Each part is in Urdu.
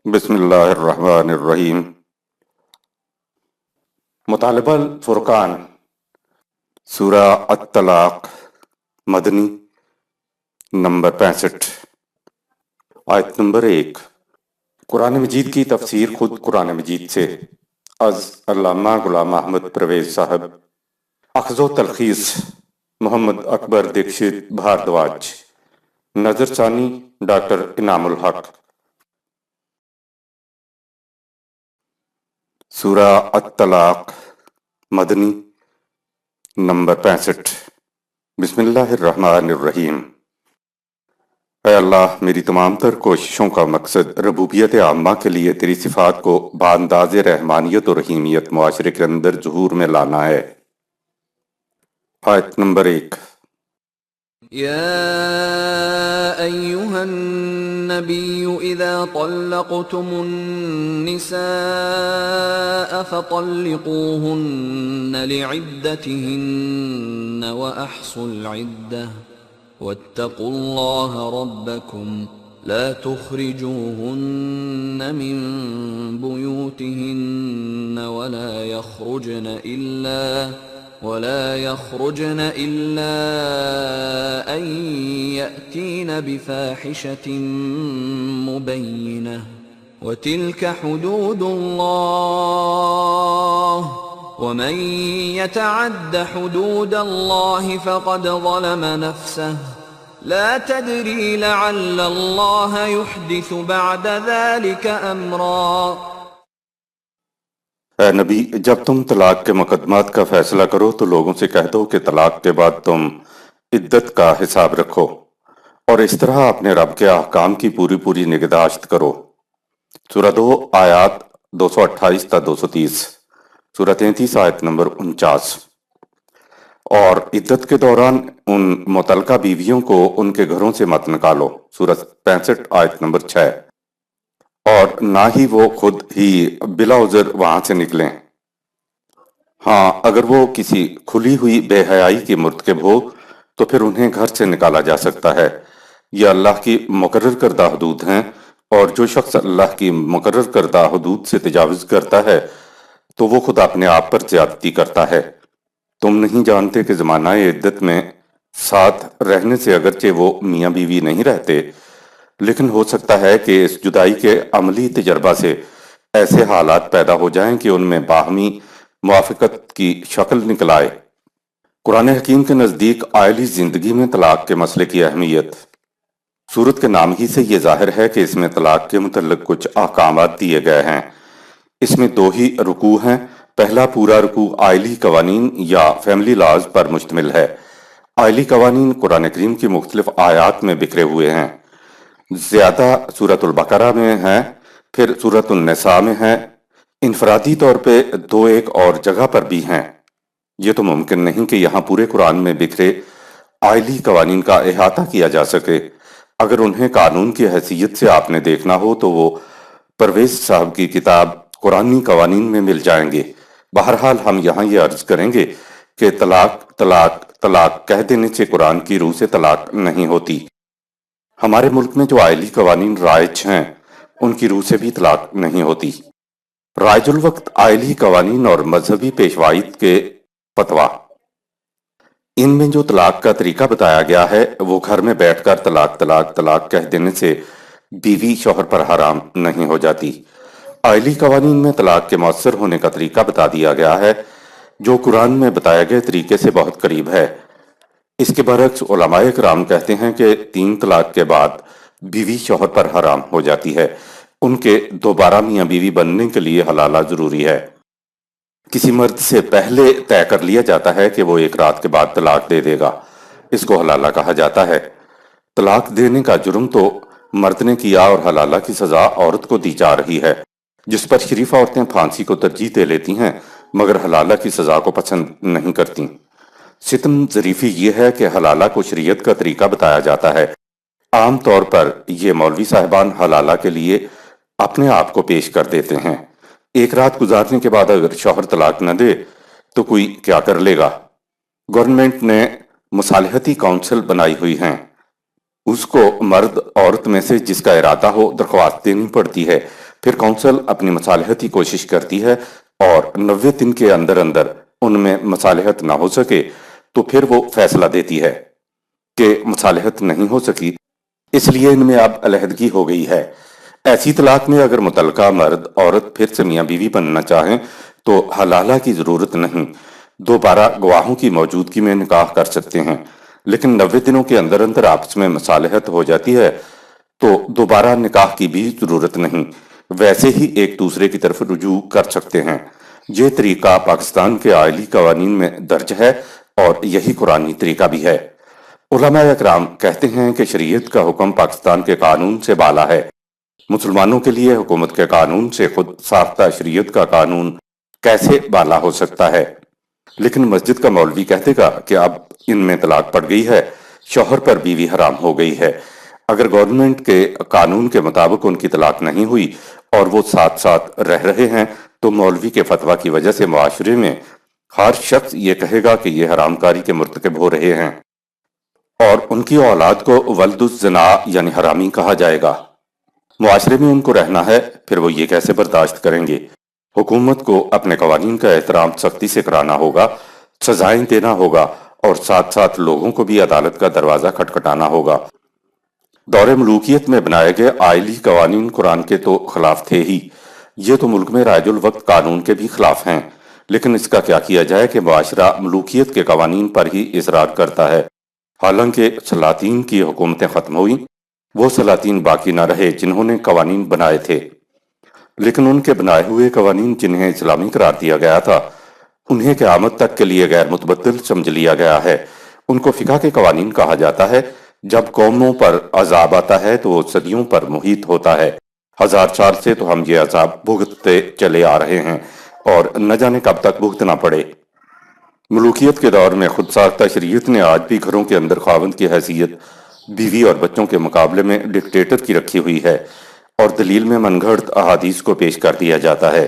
بسم اللہ الرحمن الرحیم۔ مطالبہ الفرقان، سورہ الطلاق، مدنی، نمبر 65، آیت نمبر 1۔ قرآن مجید کی تفسیر خود قرآن مجید سے، از علامہ غلام احمد پرویز صاحب، اخذ و تلخیص محمد اکبر دیکشت بھاردواج، نظر ثانی ڈاکٹر انعام الحق۔ سورہ الطلاق، مدنی، نمبر 65۔ بسم اللہ الرحمن الرحیم۔ اے اللہ، میری تمام تر کوششوں کا مقصد ربوبیت عامہ کے لیے تیری صفات کو بانداز رحمانیت و رحیمیت معاشرے کے اندر ظہور میں لانا ہے۔ آیت نمبر 1۔ يا أيها النبي إذا طلقتم النساء فطلقوهن لعدتهن وأحصوا العدة واتقوا الله ربكم لا تخرجوهن من بيوتهن ولا يخرجن إلا أن يأتين بفاحشة مبينة وتلك حدود الله ومن يتعد حدود الله فقد ظلم نفسه لا تدري لعل الله يحدث بعد ذلك أمرا۔ اے نبی، جب تم طلاق کے مقدمات کا فیصلہ کرو تو لوگوں سے کہہ دو کہ طلاق کے بعد تم عدت کا حساب رکھو اور اس طرح اپنے رب کے احکام کی پوری نگہداشت کرو۔ سورہ 2 آیات 228 تا 230، سورہ 33 آیت نمبر 49۔ اور عدت کے دوران ان متعلقہ بیویوں کو ان کے گھروں سے مت نکالو، سورہ 65 آیت نمبر 6۔ اور نہ ہی وہ خود ہی بلا عذر وہاں سے نکلیں، ہاں اگر وہ کسی کھلی ہوئی بے حیائی کی مرتکب ہو تو پھر انہیں گھر سے نکالا جا سکتا ہے۔ یہ اللہ کی مقرر کردہ حدود ہیں، اور جو شخص اللہ کی مقرر کردہ حدود سے تجاوز کرتا ہے تو وہ خود اپنے آپ پر زیادتی کرتا ہے۔ تم نہیں جانتے کہ زمانہ عدت میں ساتھ رہنے سے اگرچہ وہ میاں بیوی نہیں رہتے، لیکن ہو سکتا ہے کہ اس جدائی کے عملی تجربہ سے ایسے حالات پیدا ہو جائیں کہ ان میں باہمی موافقت کی شکل نکل آئے۔ قرآن حکیم کے نزدیک عائلی زندگی میں طلاق کے مسئلے کی اہمیت، سورت کے نام ہی سے یہ ظاہر ہے کہ اس میں طلاق کے متعلق کچھ احکامات دیے گئے ہیں۔ اس میں 2 ہی رکوع ہیں۔ پہلا پورا رکوع عائلی قوانین یا فیملی لاز پر مشتمل ہے۔ عائلی قوانین قرآن کریم کی مختلف آیات میں بکھرے ہوئے ہیں۔ زیادہ سورۃ البقرہ میں ہیں، پھر سورۃ النساء میں ہیں، انفرادی طور پہ 2 اور جگہ پر بھی ہیں۔ یہ تو ممکن نہیں کہ یہاں پورے قرآن میں بکھرے عائلی قوانین کا احاطہ کیا جا سکے۔ اگر انہیں قانون کی حیثیت سے آپ نے دیکھنا ہو تو وہ پرویز صاحب کی کتاب قرآنی قوانین میں مل جائیں گے۔ بہرحال ہم یہاں یہ عرض کریں گے کہ طلاق طلاق طلاق کہہ دینے سے قرآن کی روح سے طلاق نہیں ہوتی۔ ہمارے ملک میں جو عائلی قوانین رائج ہیں ان کی روح سے بھی طلاق نہیں ہوتی۔ رائج الوقت عائلی قوانین اور مذہبی پیشوائیت کے فتویٰ، ان میں جو طلاق کا طریقہ بتایا گیا ہے وہ گھر میں بیٹھ کر طلاق طلاق طلاق کہہ دینے سے بیوی شوہر پر حرام نہیں ہو جاتی۔ عائلی قوانین میں طلاق کے مؤثر ہونے کا طریقہ بتا دیا گیا ہے جو قرآن میں بتائے گئے طریقے سے بہت قریب ہے۔ اس کے برعکس علماء کرام کہتے ہیں کہ 3 طلاق کے بعد بیوی شوہر پر حرام ہو جاتی ہے۔ ان کے دوبارہ میاں بیوی بننے کے لیے حلالہ ضروری ہے۔ کسی مرد سے پہلے طے کر لیا جاتا ہے کہ وہ 1 رات کے بعد طلاق دے دے گا، اس کو حلالہ کہا جاتا ہے۔ طلاق دینے کا جرم تو مرد نے کیا اور حلالہ کی سزا عورت کو دی جا رہی ہے، جس پر شریف عورتیں پھانسی کو ترجیح دے لیتی ہیں مگر حلالہ کی سزا کو پسند نہیں کرتی۔ ستم ظریفی یہ ہے کہ حلالہ کو شریعت کا طریقہ بتایا جاتا ہے۔ عام طور پر یہ مولوی صاحبان حلالہ کے لیے اپنے آپ کو پیش کر دیتے ہیں۔ 1 رات گزارنے کے بعد اگر شوہر طلاق نہ دے تو کوئی کیا کر لے گا؟ گورنمنٹ نے مصالحتی کونسل بنائی ہوئی ہیں، اس کو مرد عورت میں سے جس کا ارادہ ہو درخواست دینی پڑتی ہے پھر کونسل اپنی مصالحتی کوشش کرتی ہے اور 90 دن کے اندر اندر ان میں مصالحت نہ ہو سکے تو پھر وہ فیصلہ دیتی ہے کہ مصالحت نہیں ہو سکی، اس لیے ان میں اب علیحدگی ہو گئی ہے۔ ایسی طلاق میں اگر متعلقہ مرد عورت پھر سے میاں بیوی بننا چاہیں تو حلالہ کی ضرورت نہیں، دوبارہ گواہوں کی موجودگی میں نکاح کر سکتے ہیں، لیکن 90 دنوں کے اندر اندر آپس میں مصالحت ہو جاتی ہے تو دوبارہ نکاح کی بھی ضرورت نہیں، ویسے ہی ایک دوسرے کی طرف رجوع کر سکتے ہیں۔ یہ طریقہ پاکستان کے آئلی قوانین میں درج ہے اور یہی قرآنی طریقہ بھی ہے۔ علماء اکرام کہتے ہیں کہ شریعت کا حکم پاکستان کے قانون سے بالا ہے۔ مسلمانوں کے لیے حکومت کے قانون سے خود ساختہ شریعت کا قانون کیسے بالا ہو سکتا ہے؟ لیکن مسجد کا مولوی کہتے گا کہ اب ان میں طلاق پڑ گئی ہے، شوہر پر بیوی حرام ہو گئی ہے۔ اگر گورنمنٹ کے قانون کے مطابق ان کی طلاق نہیں ہوئی اور وہ ساتھ ساتھ رہ رہے ہیں تو مولوی کے فتویٰ کی وجہ سے معاشرے میں ہر شخص یہ کہے گا کہ یہ حرام کاری کے مرتکب ہو رہے ہیں اور ان کی اولاد کو ولد الزنا یعنی حرامی کہا جائے گا۔ معاشرے میں ان کو رہنا ہے، پھر وہ یہ کیسے برداشت کریں گے؟ حکومت کو اپنے قوانین کا احترام سختی سے کرانا ہوگا، سزائیں دینا ہوگا اور ساتھ ساتھ لوگوں کو بھی عدالت کا دروازہ کھٹکھٹانا ہوگا۔ دور ملوکیت میں بنائے گئے آئلی قوانین قرآن کے تو خلاف تھے ہی، یہ تو ملک میں رائج الوقت قانون کے بھی خلاف ہیں، لیکن اس کا کیا کیا جائے کہ معاشرہ ملوکیت کے قوانین پر ہی اصرار کرتا ہے۔ حالانکہ سلاطین کی حکومتیں ختم ہوئیں، وہ سلاطین باقی نہ رہے جنہوں نے قوانین بنائے تھے، لیکن ان کے بنائے ہوئے قوانین جنہیں اسلامی قرار دیا گیا تھا انہیں قیامت تک کے لیے غیر متبدل سمجھ لیا گیا ہے۔ ان کو فقہ کے قوانین کہا جاتا ہے۔ جب قوموں پر عذاب آتا ہے تو وہ صدیوں پر محیط ہوتا ہے۔ 1000 سال سے تو ہم یہ عذاب بھگتتے چلے آ رہے ہیں اور نہ جانے کب تک بھگتنا پڑے۔ ملوکیت کے دور میں خود ساختہ شریعت نے آج بھی گھروں کے اندر خاوند کی حیثیت بیوی اور بچوں کے مقابلے میں ڈکٹیٹر کی رکھی ہوئی ہے، اور دلیل میں من گھڑت احادیث کو پیش کر دیا جاتا ہے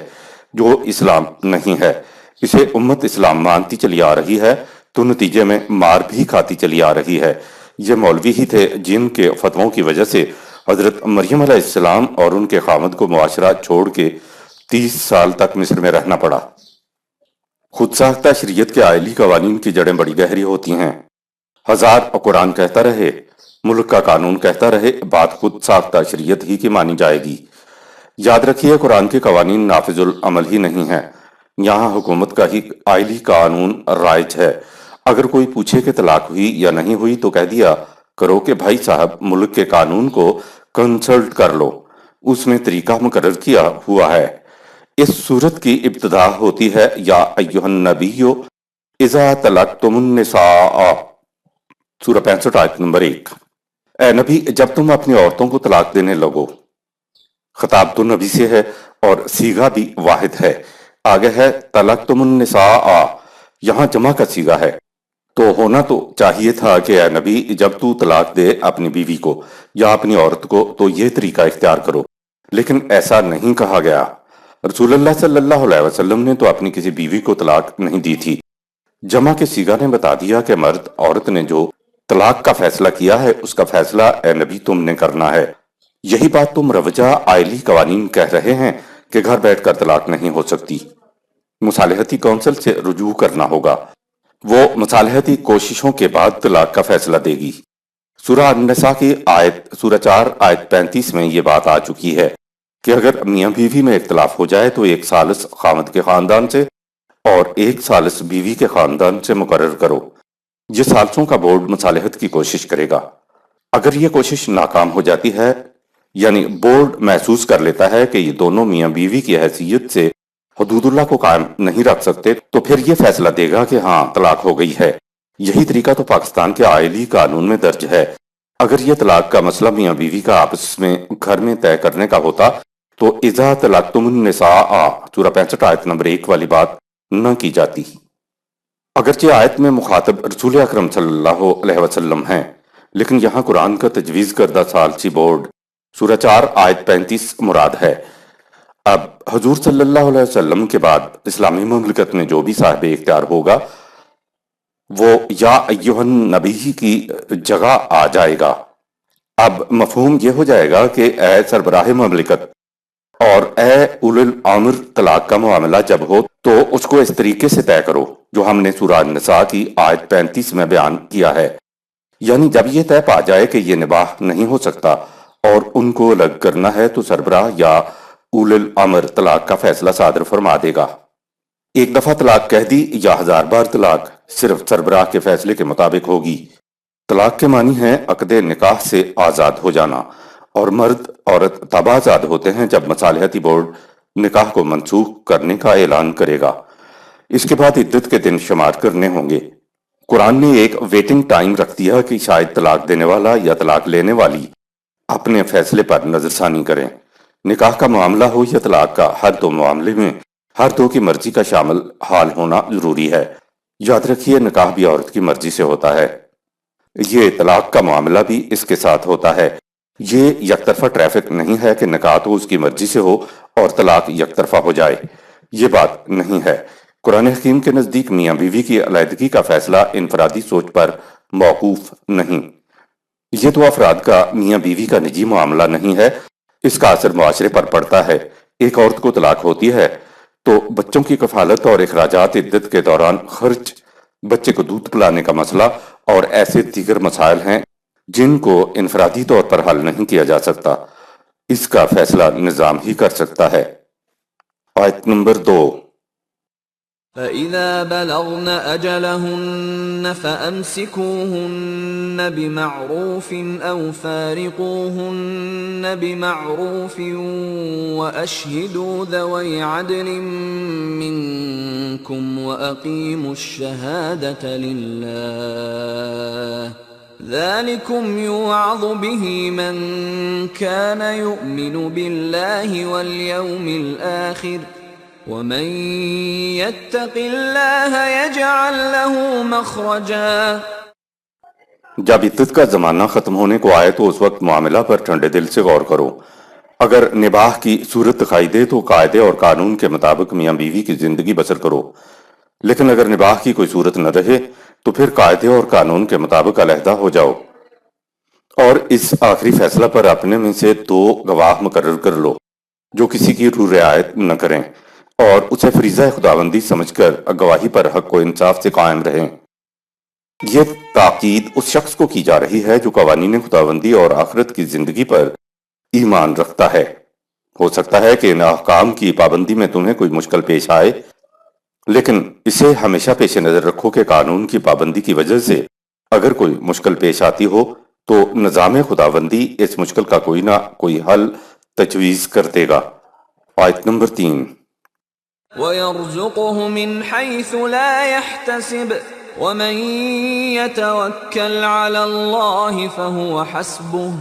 جو اسلام نہیں ہے۔ اسے امت اسلام مانتی چلی آ رہی ہے تو نتیجے میں مار بھی کھاتی چلی آ رہی ہے۔ یہ مولوی ہی تھے جن کے فتووں کی وجہ سے حضرت مریم علیہ السلام اور ان کے خامد کو معاشرہ چھوڑ کے 30 سال تک مصر میں رہنا پڑا۔ خود ساختہ شریعت کے آئلی قوانین کی جڑیں بڑی گہری ہوتی ہیں۔ ہزار قرآن کہتا رہے، ملک کا قانون کہتا رہے، بات خود ساختہ شریعت ہی کی مانی جائے گی۔ یاد رکھیے قرآن کے قوانین نافذ العمل ہی نہیں ہیں، یہاں حکومت کا ہی آئلی قانون رائج ہے۔ اگر کوئی پوچھے کہ طلاق ہوئی یا نہیں ہوئی تو کہہ دیا کرو کہ بھائی صاحب ملک کے قانون کو کنسلٹ کر لو، اس میں طریقہ مقرر کیا ہوا ہے۔ اس صورت کی ابتدا ہوتی ہے یا ایھا النبی اذا طلقتم النساء، سورہ 65 آیت نمبر 1۔ اے نبی جب تم اپنی عورتوں کو طلاق دینے لگو، خطاب تو نبی سے ہے اور صیغہ بھی واحد ہے۔ آگے ہے طلقتم النساء، یہاں جمع کا صیغہ ہے، تو ہونا تو چاہیے تھا کہ اے نبی جب تو طلاق دے اپنی بیوی کو یا اپنی عورت کو تو یہ طریقہ اختیار کرو، لیکن ایسا نہیں کہا گیا۔ رسول اللہ صلی اللہ علیہ وسلم نے تو اپنی کسی بیوی کو طلاق نہیں دی تھی۔ جمع کے صیغہ نے بتا دیا کہ مرد عورت نے جو طلاق کا فیصلہ کیا ہے اس کا فیصلہ اے نبی تم نے کرنا ہے۔ یہی بات تو مروجہ آئلی قوانین کہہ رہے ہیں کہ گھر بیٹھ کر طلاق نہیں ہو سکتی، مصالحتی کونسل سے رجوع کرنا ہوگا، وہ مصالحتی کوششوں کے بعد طلاق کا فیصلہ دے گی۔ سورہ النساء کی سورہ 4 آیت 35 میں یہ بات آ چکی ہے کہ اگر میاں بیوی میں اختلاف ہو جائے تو ایک ثالث خامد کے خاندان سے اور ایک ثالث بیوی کے خاندان سے مقرر کرو۔ یہ ثالثوں کا بورڈ مصالحت کی کوشش کرے گا۔ اگر یہ کوشش ناکام ہو جاتی ہے، یعنی بورڈ محسوس کر لیتا ہے کہ یہ دونوں میاں بیوی کی حیثیت سے حدود اللہ کو قائم نہیں رکھ سکتے، تو پھر یہ فیصلہ دے گا کہ ہاں طلاق ہو گئی ہے۔ یہی طریقہ تو پاکستان کے آئلی قانون میں درج ہے۔ اگر یہ طلاق کا مسئلہ میاں بیوی کا آپس میں گھر میں طے کرنے کا ہوتا تو اذا طلقتم النساء سورہ 65 آیت نمبر 1 والی بات نہ کی جاتی۔ اگرچہ آیت میں مخاطب رسول اکرم صلی اللہ علیہ وسلم ہیں، لیکن یہاں قرآن کا تجویز کردہ ثالثی بورڈ سورہ 4 آیت 35 مراد ہے۔ اب حضور صلی اللہ علیہ وسلم کے بعد اسلامی مملکت میں جو بھی صاحب اختیار ہوگا وہ یا ایھا النبی کی جگہ آ جائے گا۔ اب مفہوم یہ ہو جائے گا کہ اے سربراہ مملکت، اور اے اولو الامر، طلاق کا معاملہ جب ہو تو اس کو اس طریقے سے طے کرو جو ہم نے سورہ النساء کی آیت 35 میں بیان کیا ہے، یعنی جب یہ طے پا جائے کہ یہ نباہ نہیں ہو سکتا اور ان کو الگ کرنا ہے تو سربراہ یا اولو الامر طلاق کا فیصلہ صادر فرما دے گا۔ ایک دفعہ طلاق کہہ دی یا 1000 بار طلاق صرف سربراہ کے فیصلے کے مطابق ہوگی۔ طلاق کے معنی ہے عقد نکاح سے آزاد ہو جانا، اور مرد عورت تب آزاد ہوتے ہیں جب مصالحتی بورڈ نکاح کو منسوخ کرنے کا اعلان کرے گا۔ اس کے بعد عدت کے دن شمار کرنے ہوں گے۔ قرآن نے ایک ویٹنگ ٹائم رکھ دیا کہ شاید طلاق دینے والا یا طلاق لینے والی اپنے فیصلے پر نظر ثانی کریں۔ نکاح کا معاملہ ہو یا طلاق کا، ہر دو معاملے میں ہر دو کی مرضی کا شامل حال ہونا ضروری ہے۔ یاد رکھیے نکاح بھی عورت کی مرضی سے ہوتا ہے، یہ طلاق کا معاملہ بھی اس کے ساتھ ہوتا ہے۔ یہ یک طرفہ ٹریفک نہیں ہے کہ نکاح تو اس کی مرضی سے ہو اور طلاق یک طرفہ ہو جائے، یہ بات نہیں ہے۔ قرآن حکیم کے نزدیک میاں بیوی کی علیحدگی کا فیصلہ انفرادی سوچ پر موقوف نہیں، یہ تو افراد کا میاں بیوی کا نجی معاملہ نہیں ہے، اس کا اثر معاشرے پر پڑتا ہے۔ ایک عورت کو طلاق ہوتی ہے تو بچوں کی کفالت اور اخراجات عدت کے دوران خرچ، بچے کو دودھ پلانے کا مسئلہ اور ایسے دیگر مسائل ہیں جن کو انفرادی طور پر حل نہیں کیا جا سکتا، اس کا فیصلہ نظام ہی کر سکتا ہے۔ آیت نمبر 2۔ فَإِذَا بَلَغْنَ أَجَلَهُنَّ فَأَمْسِكُوهُنَّ بِمَعْرُوفٍ أَوْ فَارِقُوهُنَّ بِمَعْرُوفٍ وَأَشْهِدُوا ذَوَيْ عَدْلٍ مِّنكُمْ وَأَقِيمُوا الشَّهَادَةَ لِلَّهِ ذَلِكُمْ يُوعَظُ بِهِ مَن كَانَ يُؤْمِنُ بِاللَّهِ وَالْيَوْمِ الْآخِرِ وَمَن يَتَّقِ اللَّهَ يَجْعَل لَّهُ مَخْرَجًا۔ جب عدت کا زمانہ ختم ہونے کو آئے تو اس وقت معاملہ پر ٹھنڈے دل سے غور کرو۔ اگر نباہ کی صورت دکھائی دے تو قاعدے اور قانون کے مطابق میاں بیوی کی زندگی بسر کرو، لیکن اگر نباہ کی کوئی صورت نہ رہے تو پھر قاعدے اور قانون کے مطابق علیحدہ ہو جاؤ، اور اس آخری فیصلہ پر اپنے میں سے 2 گواہ مقرر کر لو جو کسی کی روح رعایت نہ کریں اور اسے فریضہ خداوندی سمجھ کر گواہی پر حق و انصاف سے قائم رہیں۔ یہ تاکید اس شخص کو کی جا رہی ہے جو قوانین خداوندی اور آخرت کی زندگی پر ایمان رکھتا ہے۔ ہو سکتا ہے کہ ان احکام کی پابندی میں تمہیں کوئی مشکل پیش آئے، لیکن اسے ہمیشہ پیش نظر رکھو کہ قانون کی پابندی کی وجہ سے اگر کوئی مشکل پیش آتی ہو تو نظام خداوندی اس مشکل کا کوئی نہ کوئی حل تجویز کر دے گا۔ آیت نمبر 3۔ وَيَرْزُقُهُ مِنْ حَيْثُ لَا يَحْتَسِبُ وَمَن يَتَوَكَّلْ عَلَى اللَّهِ فَهُوَ حَسْبُهُ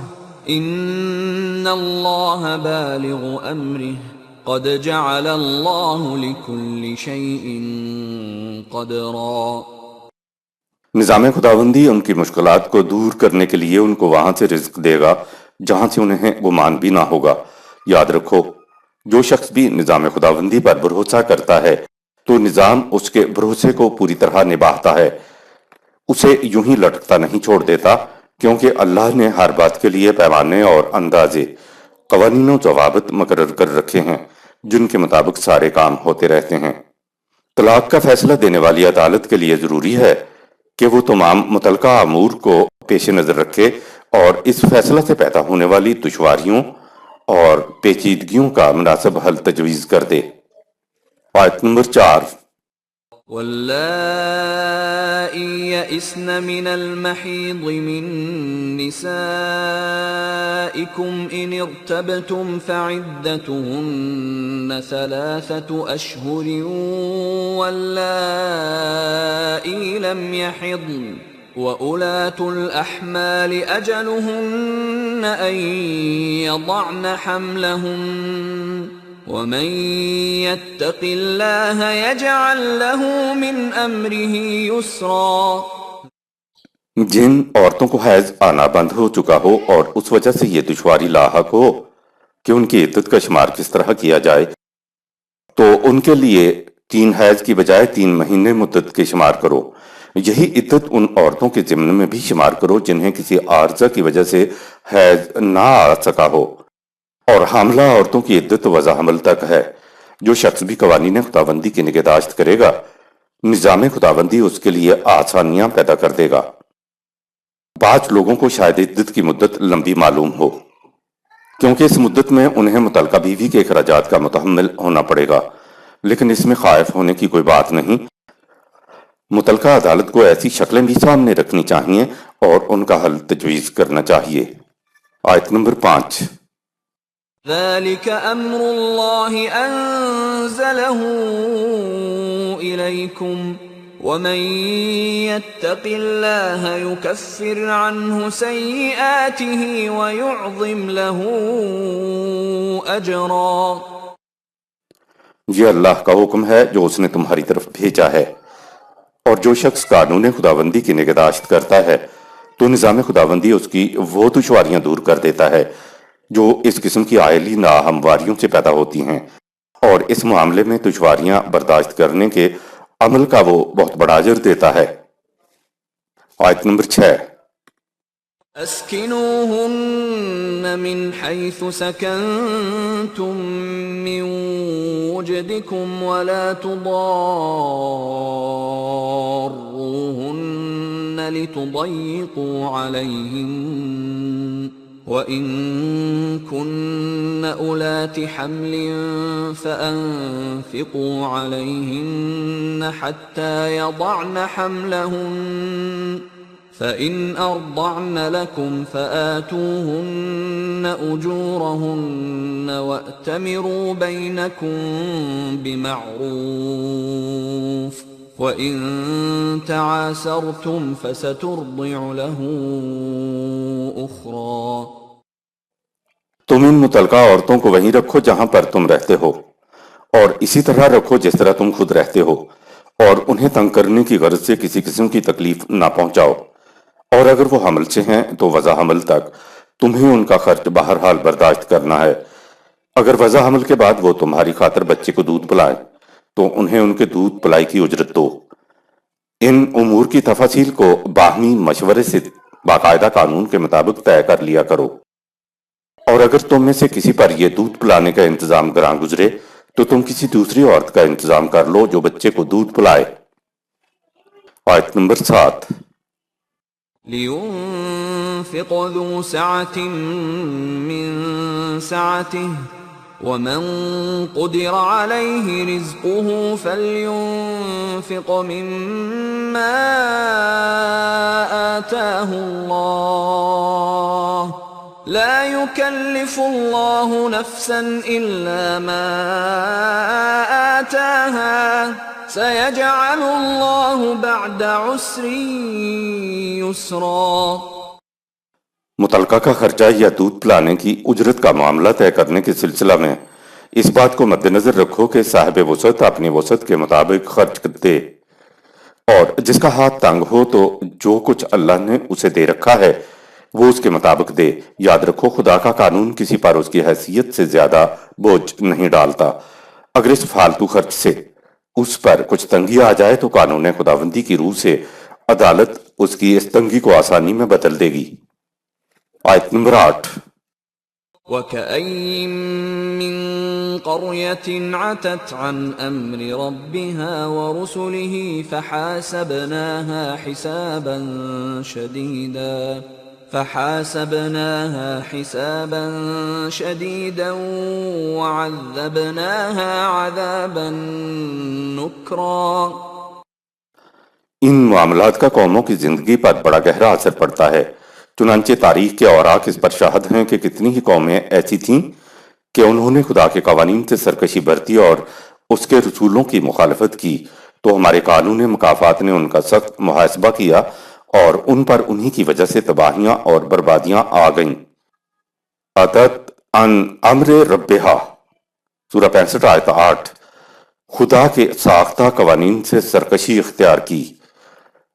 إِنَّ اللَّهَ بَالِغُ أَمْرِهِ قَدْ جَعَلَ اللَّهُ لِكُلِّ شَيْءٍ قَدْرًا۔ نظام خداوندی ان کی مشکلات کو دور کرنے کے لیے ان کو وہاں سے رزق دے گا جہاں سے انہیں گمان بھی نہ ہوگا۔ یاد رکھو جو شخص بھی نظام خداوندی پر بھروسہ کرتا ہے تو نظام اس کے بھروسے کو پوری طرح نبھاتا ہے، اسے یوں ہی لٹکتا نہیں چھوڑ دیتا، کیونکہ اللہ نے ہر بات کے لیے پیمانے اور اندازے، قوانین و ضوابط مقرر کر رکھے ہیں جن کے مطابق سارے کام ہوتے رہتے ہیں۔ طلاق کا فیصلہ دینے والی عدالت کے لیے ضروری ہے کہ وہ تمام متعلقہ امور کو پیش نظر رکھے اور اس فیصلہ سے پیدا ہونے والی دشواریوں اور پیچیدگیوں کا مناسب حل تجویز کر دے۔ آیت نمبر 4۔ وَاللَّائِي يَئِسْنَ مِنَ الْمَحِيضِ مِن نِّسَائِكُمْ إِنِ ارْتَبْتُمْ فَعِدَّتُهُنَّ 3 أَشْهُرٍ وَاللَّائِي لَمْ يَحِضْنَ وَأُولَاتُ الْأَحْمَالِ أَجَلُهُنَّ أَن يَضَعْنَ حَمْلَهُنَّ وَمَن يَتَّقِ اللَّهَ يَجْعَل لَّهُ مِنْ أَمْرِهِ يُسْرًا۔ جن عورتوں کو حیض آنا بند ہو چکا ہو اور اس وجہ سے یہ دشواری لاحق ہو کہ ان کی عدت کا شمار کس طرح کیا جائے، تو ان کے لیے 3 حیض کی بجائے 3 مہینے مدت کے شمار کرو۔ یہی عدت ان عورتوں کے ضمن میں بھی شمار کرو جنہیں کسی عارضہ کی وجہ سے حیض نہ آ سکا ہو، اور حاملہ عورتوں کی عدت وضع حمل تک ہے۔ جو شخص بھی قوانین خداوندی کی نگہداشت کرے گا، نظام خداوندی اس کے لیے آسانیاں پیدا کر دے گا۔ بعض لوگوں کو شاید عدت کی مدت لمبی معلوم ہو، کیونکہ اس مدت میں انہیں متعلقہ بیوی کے اخراجات کا متحمل ہونا پڑے گا، لیکن اس میں خائف ہونے کی کوئی بات نہیں۔ متعلقہ عدالت کو ایسی شکلیں بھی سامنے رکھنی چاہیے اور ان کا حل تجویز کرنا چاہیے۔ آیت نمبر 5۔ ذلك أمر الله أنزله إليكم ومن يتق الله يكفر عنه سيئاته ويعظم له أجرا۔ یہ اللہ کا حکم ہے جو اس نے تمہاری طرف بھیجا ہے، اور جو شخص قانون خداوندی کی نگہداشت کرتا ہے تو نظام خداوندی اس کی وہ دشواریاں دور کر دیتا ہے جو اس قسم کی عائلی ناہمواریوں سے پیدا ہوتی ہیں، اور اس معاملے میں دشواریاں برداشت کرنے کے عمل کا وہ بہت بڑا اجر دیتا ہے۔ آیت نمبر 6۔ اسكنوهن من حيث سكنتم من وجدكم ولا تضاروهن لتضيقوا عليهن وإن كن أولات حمل فأنفقوا عليهن حتى يضعن حملهن فإن أرضعن لكم فآتوهن أجورهن وأتمروا بينكم بمعروف وَإِن تَعَاسَرْتُمْ فَسَتُرْضِعُ لَهُ أُخْرَى۔ تم ان متعلقہ عورتوں کو وہیں رکھو جہاں پر تم رہتے ہو، اور اسی طرح رکھو جس طرح تم خود رہتے ہو، اور انہیں تنگ کرنے کی غرض سے کسی قسم کی تکلیف نہ پہنچاؤ، اور اگر وہ حمل سے ہیں تو وضع حمل تک تمہیں ان کا خرچ بہرحال برداشت کرنا ہے۔ اگر وضع حمل کے بعد وہ تمہاری خاطر بچے کو دودھ پلائیں تو انہیں ان کے دودھ پلائی کی اجرت دو۔ ان امور کی تفاصیل کو باہمی مشورے سے باقاعدہ قانون کے مطابق طے کر لیا کرو، اور اگر تم میں سے کسی پر یہ دودھ پلانے کا انتظام گراں گزرے تو تم کسی دوسری عورت کا انتظام کر لو جو بچے کو دودھ پلائے۔ آیت نمبر 7۔ لِيُنْفِقْ ذُو سَعَةٍ مِّن سَعَتِهِ وَمَن قُدِرَ عَلَيْهِ رِزْقُهُ فَلْيُنْفِقْ مِمَّا آتَاهُ اللَّهُ لَا يُكَلِّفُ اللَّهُ نَفْسًا إِلَّا مَا آتَاهَا سَيَجْعَلُ اللَّهُ بَعْدَ عُسْرٍ يُسْرًا۔ متعلقہ کا خرچہ یا دودھ پلانے کی اجرت کا معاملہ طے کرنے کے سلسلہ میں اس بات کو مد نظر رکھو کہ صاحب وسعت اپنی وسعت کے مطابق خرچ دے، اور جس کا ہاتھ تنگ ہو تو جو کچھ اللہ نے اسے دے رکھا ہے وہ اس کے مطابق دے۔ یاد رکھو خدا کا قانون کسی پر اس کی حیثیت سے زیادہ بوجھ نہیں ڈالتا۔ اگر اس فالتو خرچ سے اس پر کچھ تنگی آ جائے تو قانون خداوندی کی روح سے عدالت اس کی اس تنگی کو آسانی میں بدل دے گی۔ آیت نمبر 8۔ وَكَأَيِّن مِّن قَرْيَةٍ عَتَتْ عَنْ أَمْرِ رَبِّهَا وَرُسُلِهِ فَحَاسَبْنَاهَا حِسَابًا شَدِيدًا وَعَذَّبْنَاهَا عَذَابًا نُكْرًا۔ ان معاملات کا قوموں کی زندگی پر بڑا گہرا اثر پڑتا ہے، چنانچہ تاریخ کے اوراق اس پر شاہد ہیں کہ کتنی ہی قومیں ایسی تھیں کہ انہوں نے خدا کے قوانین سے سرکشی برتی اور اس کے رسولوں کی مخالفت کی، تو ہمارے قانون مکافات نے ان کا سخت محاسبہ کیا اور ان پر انہی کی وجہ سے تباہیاں اور بربادیاں آ گئیں۔ عتت عن امر ربہا، سورہ 65 آیت 8۔ خدا کے ساختہ قوانین سے سرکشی اختیار کی۔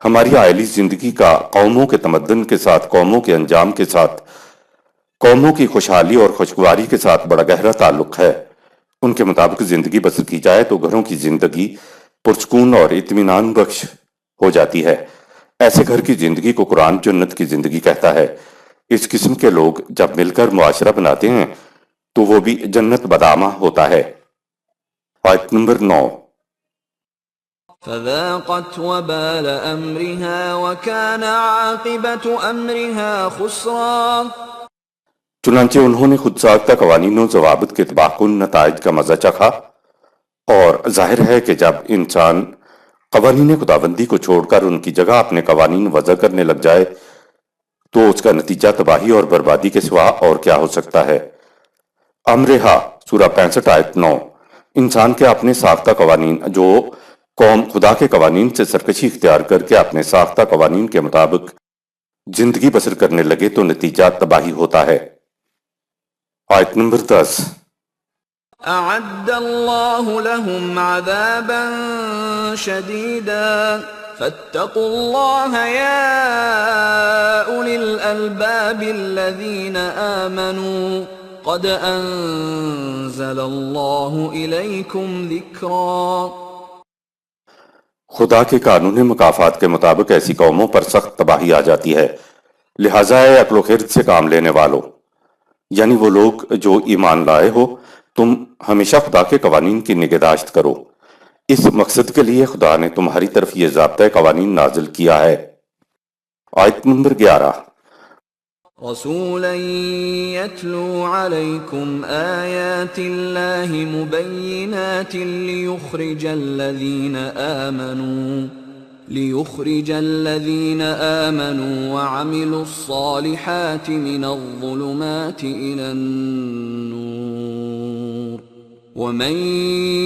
ہماری عائلی زندگی کا قوموں کے تمدن کے ساتھ، قوموں کے انجام کے ساتھ، قوموں کی خوشحالی اور خوشگواری کے ساتھ بڑا گہرا تعلق ہے۔ ان کے مطابق زندگی بسر کی جائے تو گھروں کی زندگی پرسکون اور اطمینان بخش ہو جاتی ہے۔ ایسے گھر کی زندگی کو قرآن جنت کی زندگی کہتا ہے۔ اس قسم کے لوگ جب مل کر معاشرہ بناتے ہیں تو وہ بھی جنت بدامہ ہوتا ہے۔ آیت نمبر 9۔ فذاقت وبال أمرها وكان عاقبة أمرها خسرا۔ چنانچہ انہوں نے خود ساختہ قوانین و ضوابط کے تباہ کن نتائج کا مزہ چکھا، اور ظاہر ہے کہ جب انسان قوانین خداوندی کو چھوڑ کر ان کی جگہ اپنے قوانین وضع کرنے لگ جائے تو اس کا نتیجہ تباہی اور بربادی کے سوا اور کیا ہو سکتا ہے۔ امرہا سورہ 65 آیت 9۔ انسان کے اپنے ساختہ قوانین، جو قوم خدا کے قوانین سے سرکشی اختیار کر کے اپنے ساختہ قوانین کے مطابق زندگی بسر کرنے لگے تو نتیجہ تباہی ہوتا ہے۔ آیت نمبر 10۔ أعد الله لهم عذابا شديدا فاتقوا الله يا أولي الألباب الذين آمنوا قد أنزل الله إليكم ذكرا۔ خدا کے قانون مکافات کے مطابق ایسی قوموں پر سخت تباہی آ جاتی ہے، لہٰذا اے عقل و خرد سے کام لینے والو، یعنی وہ لوگ جو ایمان لائے ہو، تم ہمیشہ خدا کے قوانین کی نگہداشت کرو۔ اس مقصد کے لیے خدا نے تمہاری طرف یہ ضابطۂ قوانین نازل کیا ہے۔ آیت نمبر 11۔ رسولا يتلو عليكم آيات الله مبينات ليخرج الذين آمنوا وعملوا الصالحات من الظلمات إلى النور ومن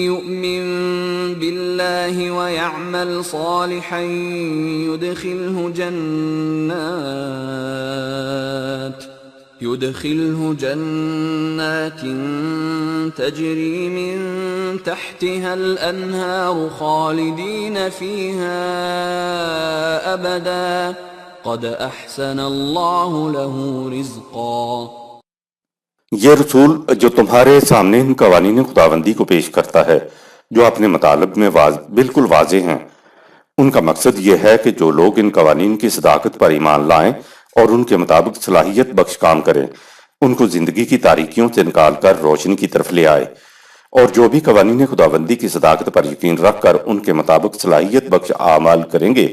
يؤمن بالله ويعمل صالحا يدخله جنات تجري من تحتها الأنهار خالدين فيها أبدا قد أحسن الله له رزقا۔ یہ رسول جو تمہارے سامنے ان قوانین خداوندی کو پیش کرتا ہے جو اپنے مطالب میں بالکل واضح ہیں، ان کا مقصد یہ ہے کہ جو لوگ ان قوانین کی صداقت پر ایمان لائیں اور ان کے مطابق صلاحیت بخش کام کریں، ان کو زندگی کی تاریکیوں سے نکال کر روشنی کی طرف لے آئے، اور جو بھی قوانین خداوندی کی صداقت پر یقین رکھ کر ان کے مطابق صلاحیت بخش اعمال کریں گے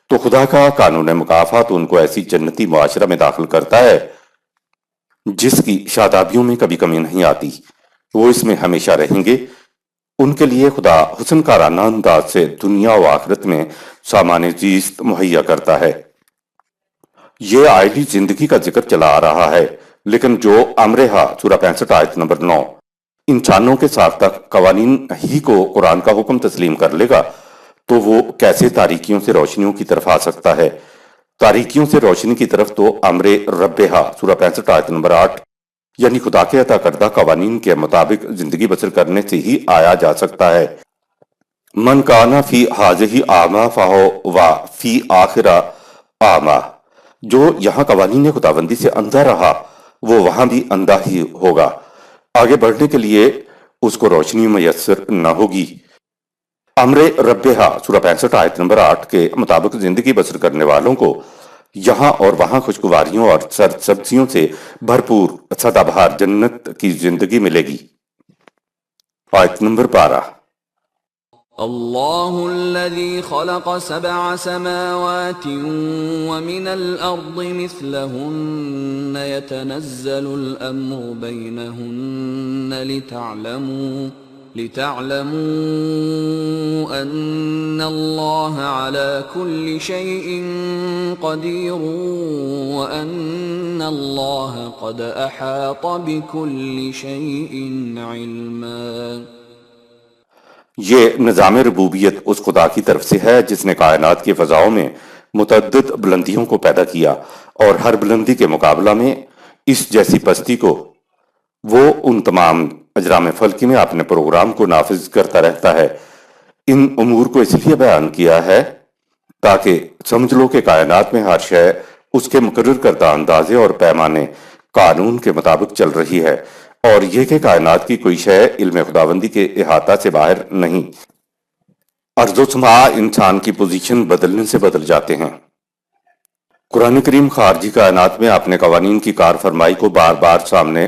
تو خدا کا قانون مکافات ان کو ایسی جنتی معاشرہ میں داخل کرتا ہے جس کی شادابیوں میں کبھی کمی نہیں آتی، وہ اس میں ہمیشہ رہیں گے۔ ان کے لیے خدا حسن کارانہ انداز سے دنیا و آخرت میں سامان زیست مہیا کرتا ہے۔ یہ عائلی زندگی کا ذکر چلا آ رہا ہے، لیکن جو امرہا سورہ 65 آیت نمبر 9 انسانوں کے ساختہ قوانین ہی کو قرآن کا حکم تسلیم کر لے گا تو وہ کیسے تاریکیوں سے روشنیوں کی طرف آ سکتا ہے؟ تاریکیوں سے روشنی کی طرف تو امر ربہا سورہ 65 آیت نمبر 8 یعنی خدا کے عطا کردہ قوانین کے مطابق زندگی بسر کرنے سے ہی آیا جا سکتا ہے۔ من کانا فی ہذہ اعمیٰ فہو فی آخرہ اعمیٰ، جو یہاں قوانین خداوندی سے اندھا رہا وہ وہاں بھی اندھا ہی ہوگا، آگے بڑھنے کے لیے اس کو روشنی میسر نہ ہوگی۔ امر ربہا سورہ 65 آیت نمبر 8 کے مطابق زندگی بسر کرنے والوں کو یہاں اور وہاں خوشگواریوں اور سبزیوں سے بھرپور سدا بہار جنت کی زندگی ملے گی۔ آیت نمبر 12۔ الله الذي خلق 7 سماوات ومن الأرض مثلهن يتنزل الأمر بينهن لتعلموا أن الله على كل شيء قدير وأن الله قد أحاط بكل شيء علما۔ یہ نظام ربوبیت اس خدا کی طرف سے ہے جس نے کائنات کی فضاؤں میں متعدد بلندیوں کو پیدا کیا، اور ہر بلندی کے مقابلہ میں اس جیسی پستی کو وہ ان تمام اجرام فلکی میں اپنے پروگرام کو نافذ کرتا رہتا ہے۔ ان امور کو اس لیے بیان کیا ہے تاکہ سمجھ لو کہ کائنات میں ہر شے اس کے مقرر کردہ اندازے اور پیمانے قانون کے مطابق چل رہی ہے، اور یہ کہ کائنات کی کوئی شے علم خداوندی کے احاطہ سے باہر نہیں۔ ارض و سما انسان کی پوزیشن بدلنے سے بدل جاتے ہیں۔ قرآن کریم خارجی کائنات میں اپنے قوانین کی کار فرمائی کو بار بار سامنے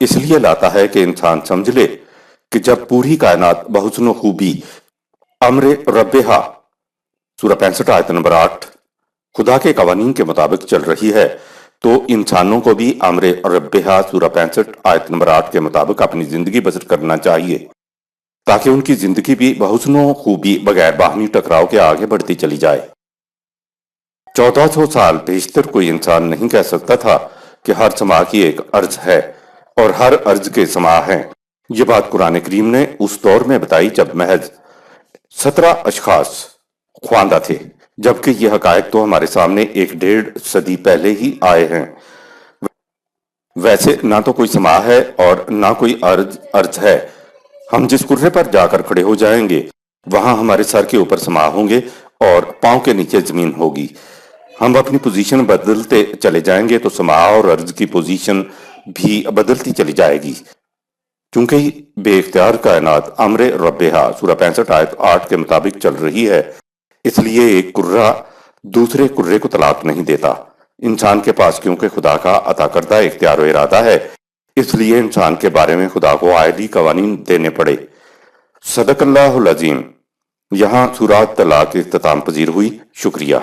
اس لیے لاتا ہے کہ انسان سمجھ لے کہ جب پوری کائنات بحسن و خوبی امر ربہا سورہ 65 آیت نمبر 8 خدا کے قوانین کے مطابق چل رہی ہے، تو انسانوں کو بھی امر ربہا سورہ 65 آیت نمبر 8 کے مطابق اپنی زندگی بسر کرنا چاہیے، تاکہ ان کی زندگی بھی بحسن و خوبی بغیر باہمی ٹکراؤ کے آگے بڑھتی چلی جائے۔ 1400 سال بیشتر کوئی انسان نہیں کہہ سکتا تھا کہ ہر سما کی ایک عرض ہے اور ہر عرض کے سما ہیں۔ یہ بات قرآن کریم نے اس دور میں بتائی جب محض 17 اشخاص خواندہ تھے، جبکہ یہ حقائق تو ہمارے سامنے 1.5 صدی پہلے ہی آئے ہیں۔ ویسے نہ تو کوئی سما ہے اور نہ کوئی عرض ہے۔ ہم جس کرے پر جا کر کھڑے ہو جائیں گے وہاں ہمارے سر کے اوپر سما ہوں گے اور پاؤں کے نیچے زمین ہوگی۔ ہم اپنی پوزیشن بدلتے چلے جائیں گے تو سما اور عرض کی پوزیشن بھی بدلتی چلی جائے گی، چونکہ بے اختیار کائنات امر ربہا سورہ 65 آیت 8 کے مطابق چل رہی ہے، اس لیے ایک کرہ دوسرے کرے کو طلاق نہیں دیتا۔ انسان کے پاس کیونکہ خدا کا عطا کردہ اختیار و ارادہ ہے، اس لیے انسان کے بارے میں خدا کو عائلی قوانین دینے پڑے۔ صدق اللہ العظیم۔ یہاں سورہ طلاق اختتام پذیر ہوئی۔ شکریہ۔